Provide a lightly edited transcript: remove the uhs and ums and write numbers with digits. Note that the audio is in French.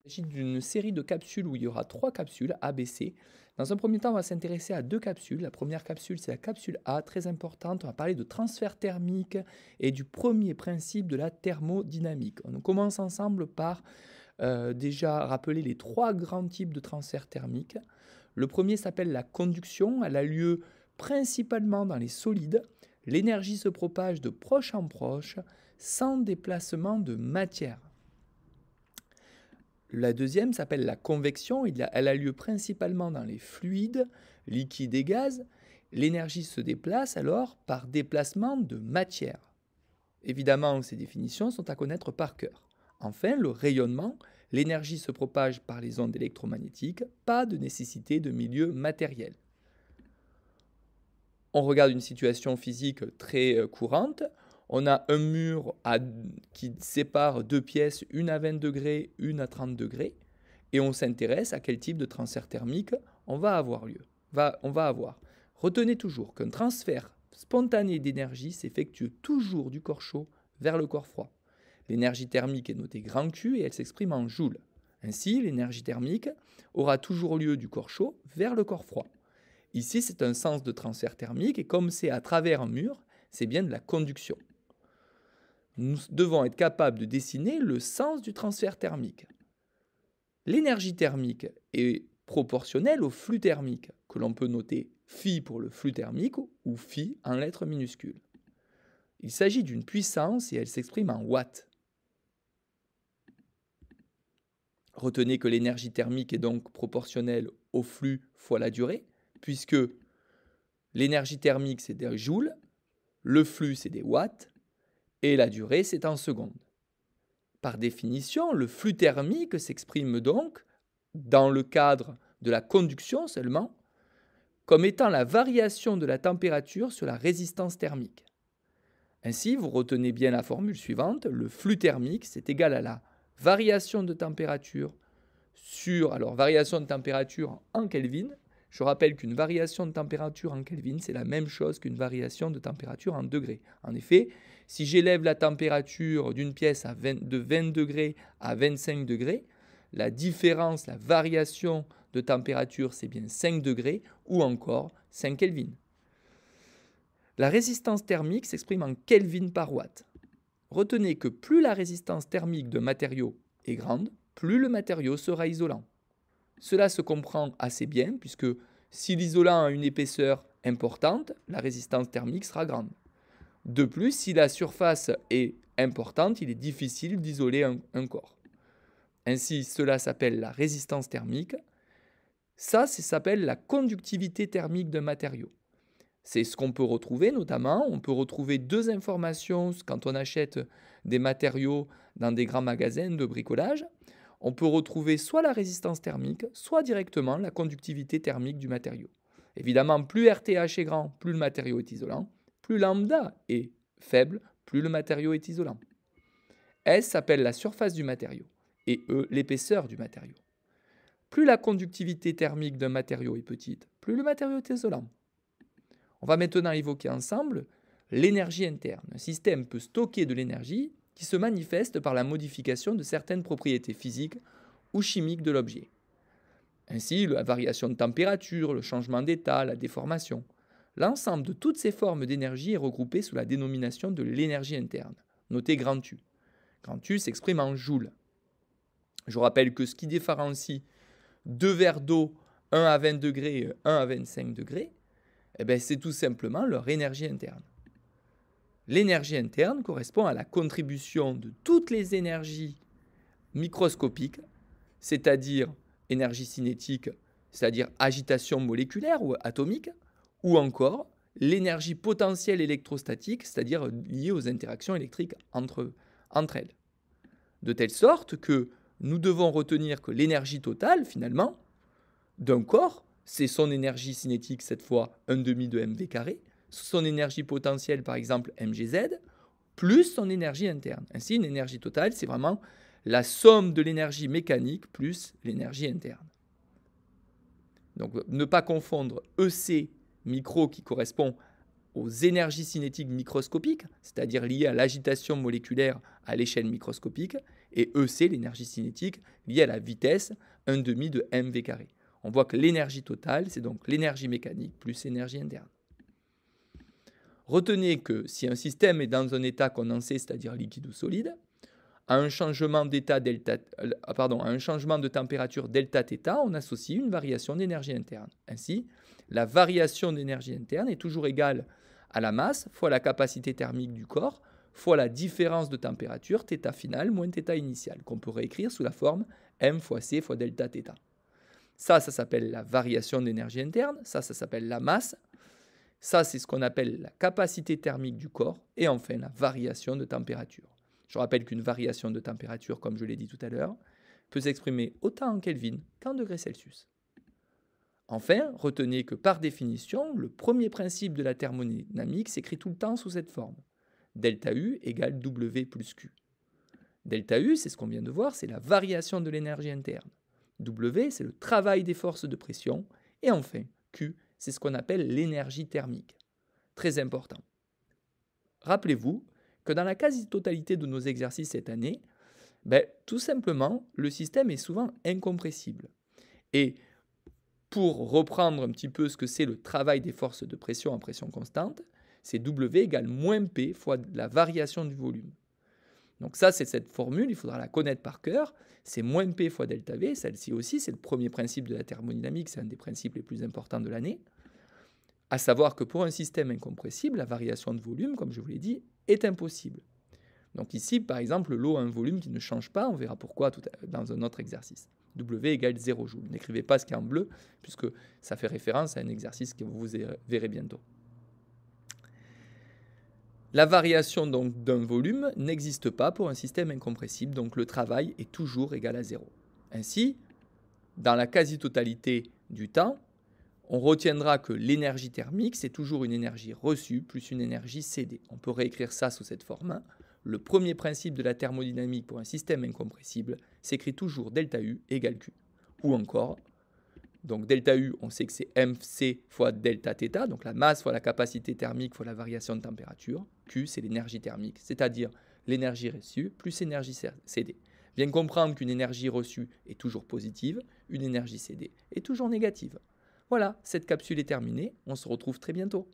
Il s'agit d'une série de capsules où il y aura 3 capsules A, B, C. Dans un premier temps, on va s'intéresser à 2 capsules. La première capsule, c'est la capsule A, très importante. On va parler de transfert thermique et du premier principe de la thermodynamique. On commence ensemble par déjà rappeler les 3 grands types de transfert thermique. Le premier s'appelle la conduction. Elle a lieu principalement dans les solides. L'énergie se propage de proche en proche sans déplacement de matière. La deuxième s'appelle la convection. Elle a lieu principalement dans les fluides, liquides et gaz. L'énergie se déplace alors par déplacement de matière. Évidemment, ces définitions sont à connaître par cœur. Enfin, le rayonnement. L'énergie se propage par les ondes électromagnétiques. Pas de nécessité de milieu matériel. On regarde une situation physique très courante. On a un mur qui sépare 2 pièces, une à 20 degrés, une à 30 degrés, et on s'intéresse à quel type de transfert thermique on va avoir. Retenez toujours qu'un transfert spontané d'énergie s'effectue toujours du corps chaud vers le corps froid. L'énergie thermique est notée grand Q et elle s'exprime en joules. Ainsi, l'énergie thermique aura toujours lieu du corps chaud vers le corps froid. Ici, c'est un sens de transfert thermique et comme c'est à travers un mur, c'est bien de la conduction. Nous devons être capables de dessiner le sens du transfert thermique. L'énergie thermique est proportionnelle au flux thermique, que l'on peut noter phi pour le flux thermique ou phi en lettres minuscules. Il s'agit d'une puissance et elle s'exprime en watts. Retenez que l'énergie thermique est donc proportionnelle au flux fois la durée, puisque l'énergie thermique c'est des joules, le flux c'est des watts, et la durée c'est en secondes. Par définition, le flux thermique s'exprime donc, dans le cadre de la conduction seulement, comme étant la variation de la température sur la résistance thermique. Ainsi, vous retenez bien la formule suivante, le flux thermique c'est égal à la variation de température variation de température en Kelvin. Je rappelle qu'une variation de température en Kelvin, c'est la même chose qu'une variation de température en degrés. En effet, si j'élève la température d'une pièce de 20 degrés à 25 degrés, la différence, la variation de température, c'est bien 5 degrés ou encore 5 Kelvin. La résistance thermique s'exprime en Kelvin par watt. Retenez que plus la résistance thermique d'un matériau est grande, plus le matériau sera isolant. Cela se comprend assez bien puisque si l'isolant a une épaisseur importante, la résistance thermique sera grande. De plus, si la surface est importante, il est difficile d'isoler un corps. Ainsi, cela s'appelle la résistance thermique. Ça s'appelle la conductivité thermique d'un matériau. C'est ce qu'on peut retrouver notamment. On peut retrouver 2 informations quand on achète des matériaux dans des grands magasins de bricolage. On peut retrouver soit la résistance thermique, soit directement la conductivité thermique du matériau. Évidemment, plus RTH est grand, plus le matériau est isolant. Plus lambda est faible, plus le matériau est isolant. S s'appelle la surface du matériau et E l'épaisseur du matériau. Plus la conductivité thermique d'un matériau est petite, plus le matériau est isolant. On va maintenant évoquer ensemble l'énergie interne. Un système peut stocker de l'énergie qui se manifeste par la modification de certaines propriétés physiques ou chimiques de l'objet. Ainsi, la variation de température, le changement d'état, la déformation. L'ensemble de toutes ces formes d'énergie est regroupé sous la dénomination de l'énergie interne, notée grand U. Grand U s'exprime en joules. Je rappelle que ce qui différencie 2 verres d'eau, 1 à 20 degrés et 1 à 25 degrés, c'est tout simplement leur énergie interne. L'énergie interne correspond à la contribution de toutes les énergies microscopiques, c'est-à-dire énergie cinétique, c'est-à-dire agitation moléculaire ou atomique, ou encore l'énergie potentielle électrostatique, c'est-à-dire liée aux interactions électriques entre elles. De telle sorte que nous devons retenir que l'énergie totale, finalement, d'un corps, c'est son énergie cinétique, cette fois 1/2 de mv carré, son énergie potentielle, par exemple mgz, plus son énergie interne. Ainsi, une énergie totale, c'est vraiment la somme de l'énergie mécanique plus l'énergie interne. Donc, ne pas confondre EC micro qui correspond aux énergies cinétiques microscopiques, c'est-à-dire liées à l'agitation moléculaire à l'échelle microscopique, et EC, l'énergie cinétique, liée à la vitesse, 1/2 de mv carré. On voit que l'énergie totale, c'est donc l'énergie mécanique plus l'énergie interne. Retenez que si un système est dans un état condensé, c'est-à-dire liquide ou solide, à un changement à un changement de température delta-θ, on associe une variation d'énergie interne. Ainsi, la variation d'énergie interne est toujours égale à la masse fois la capacité thermique du corps fois la différence de température θ finale moins θ initiale, qu'on peut réécrire sous la forme m fois c fois delta-θ. Ça s'appelle la variation d'énergie interne, ça s'appelle la masse. Ça, c'est ce qu'on appelle la capacité thermique du corps. Et enfin, la variation de température. Je rappelle qu'une variation de température, comme je l'ai dit tout à l'heure, peut s'exprimer autant en Kelvin qu'en degrés Celsius. Enfin, retenez que par définition, le premier principe de la thermodynamique s'écrit tout le temps sous cette forme. Delta U égale W plus Q. Delta U, c'est ce qu'on vient de voir, c'est la variation de l'énergie interne. W, c'est le travail des forces de pression. Et enfin, Q, c'est ce qu'on appelle l'énergie thermique. Très important. Rappelez-vous que dans la quasi-totalité de nos exercices cette année, tout simplement, le système est souvent incompressible. Et pour reprendre un petit peu ce que c'est le travail des forces de pression en pression constante, c'est W égale moins P fois la variation du volume. Donc ça, c'est cette formule, il faudra la connaître par cœur. C'est moins P fois delta V, celle-ci aussi, c'est le premier principe de la thermodynamique, c'est un des principes les plus importants de l'année. À savoir que pour un système incompressible, la variation de volume, comme je vous l'ai dit, est impossible. Donc ici, par exemple, l'eau a un volume qui ne change pas, on verra pourquoi dans un autre exercice. W égale 0 joule. N'écrivez pas ce qui est en bleu, puisque ça fait référence à un exercice que vous verrez bientôt. La variation donc d'un volume n'existe pas pour un système incompressible, donc le travail est toujours égal à 0. Ainsi, dans la quasi-totalité du temps, on retiendra que l'énergie thermique, c'est toujours une énergie reçue plus une énergie cédée. On peut réécrire ça sous cette forme. Le premier principe de la thermodynamique pour un système incompressible s'écrit toujours delta U égale Q. Ou encore, donc delta U, on sait que c'est mc fois delta θ, donc la masse fois la capacité thermique fois la variation de température. Q, c'est l'énergie thermique, c'est-à-dire l'énergie reçue plus l'énergie cédée. Bien comprendre qu'une énergie reçue est toujours positive, une énergie cédée est toujours négative. Voilà, cette capsule est terminée, on se retrouve très bientôt.